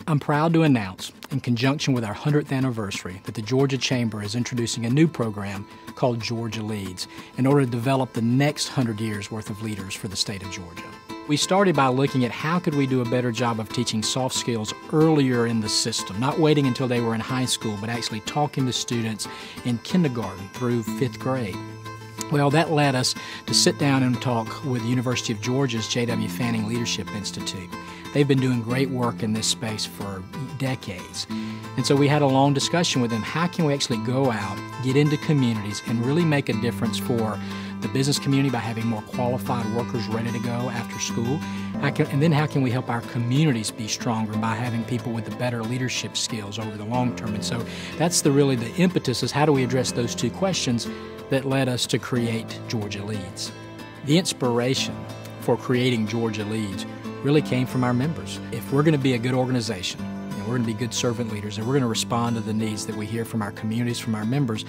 I'm proud to announce, in conjunction with our 100th anniversary, that the Georgia Chamber is introducing a new program called GeorgiaLEADS in order to develop the next 100 years worth of leaders for the state of Georgia. We started by looking at how could we do a better job of teaching soft skills earlier in the system, not waiting until they were in high school, but actually talking to students in kindergarten through 5th grade. Well, that led us to sit down and talk with the University of Georgia's J.W. Fanning Leadership Institute. They've been doing great work in this space for decades. And so we had a long discussion with them. How can we actually go out, get into communities, and really make a difference for the business community by having more qualified workers ready to go after school? And then how can we help our communities be stronger by having people with the better leadership skills over the long term? And so that's really the impetus, is how do we address those two questions that led us to create GeorgiaLEADS. The inspiration for creating GeorgiaLEADS really came from our members. If we're going to be a good organization, and we're going to be good servant leaders, and we're going to respond to the needs that we hear from our communities, from our members,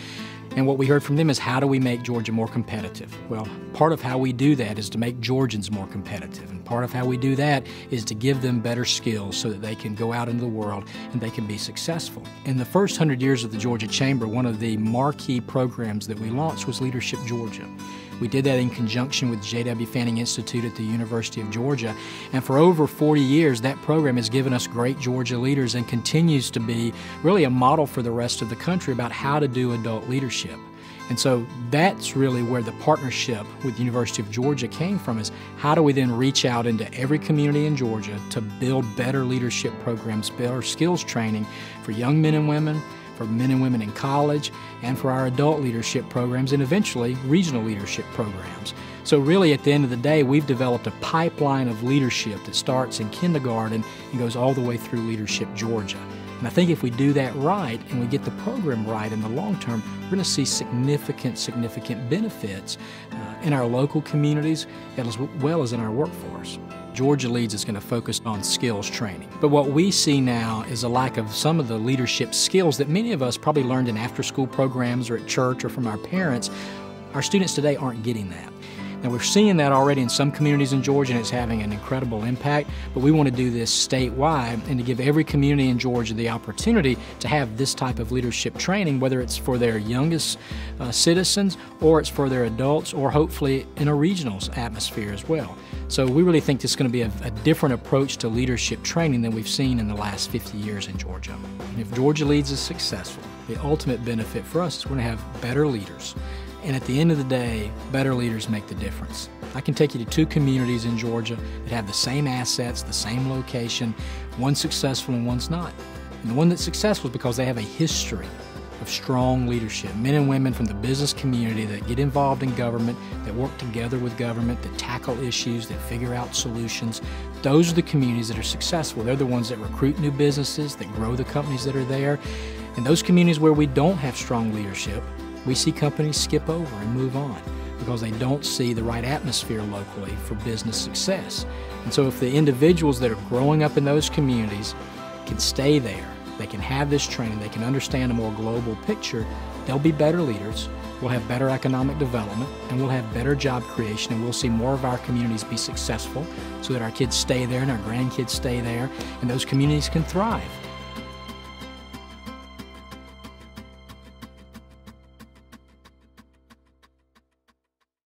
and what we heard from them is, how do we make Georgia more competitive? Well, part of how we do that is to make Georgians more competitive, and part of how we do that is to give them better skills so that they can go out into the world and they can be successful. In the first 100 years of the Georgia Chamber, one of the marquee programs that we launched was Leadership Georgia. We did that in conjunction with J.W. Fanning Institute at the University of Georgia, and for over 40 years that program has given us great Georgia leaders and continues to be really a model for the rest of the country about how to do adult leadership. And so that's really where the partnership with the University of Georgia came from, is how do we then reach out into every community in Georgia to build better leadership programs, better skills training for young men and women, for men and women in college, and for our adult leadership programs, and eventually regional leadership programs. So really, at the end of the day, we've developed a pipeline of leadership that starts in kindergarten and goes all the way through Leadership Georgia. And I think if we do that right and we get the program right in the long term, we're going to see significant benefits in our local communities as well as in our workforce. GeorgiaLEADS is going to focus on skills training. But what we see now is a lack of some of the leadership skills that many of us probably learned in after-school programs or at church or from our parents. Our students today aren't getting that. Now, we're seeing that already in some communities in Georgia, and it's having an incredible impact, but we want to do this statewide and to give every community in Georgia the opportunity to have this type of leadership training, whether it's for their youngest citizens or it's for their adults, or hopefully in a regional atmosphere as well. So we really think this is going to be a different approach to leadership training than we've seen in the last 50 years in Georgia. And if GeorgiaLEADS is successful, the ultimate benefit for us is we're going to have better leaders. And at the end of the day, better leaders make the difference. I can take you to two communities in Georgia that have the same assets, the same location. One's successful and one's not. And the one that's successful is because they have a history of strong leadership. Men and women from the business community that get involved in government, that work together with government, that tackle issues, that figure out solutions. Those are the communities that are successful. They're the ones that recruit new businesses, that grow the companies that are there. And those communities where we don't have strong leadership, we see companies skip over and move on because they don't see the right atmosphere locally for business success. And so if the individuals that are growing up in those communities can stay there, they can have this training, they can understand a more global picture, they'll be better leaders, we'll have better economic development, and we'll have better job creation, and we'll see more of our communities be successful so that our kids stay there and our grandkids stay there, and those communities can thrive.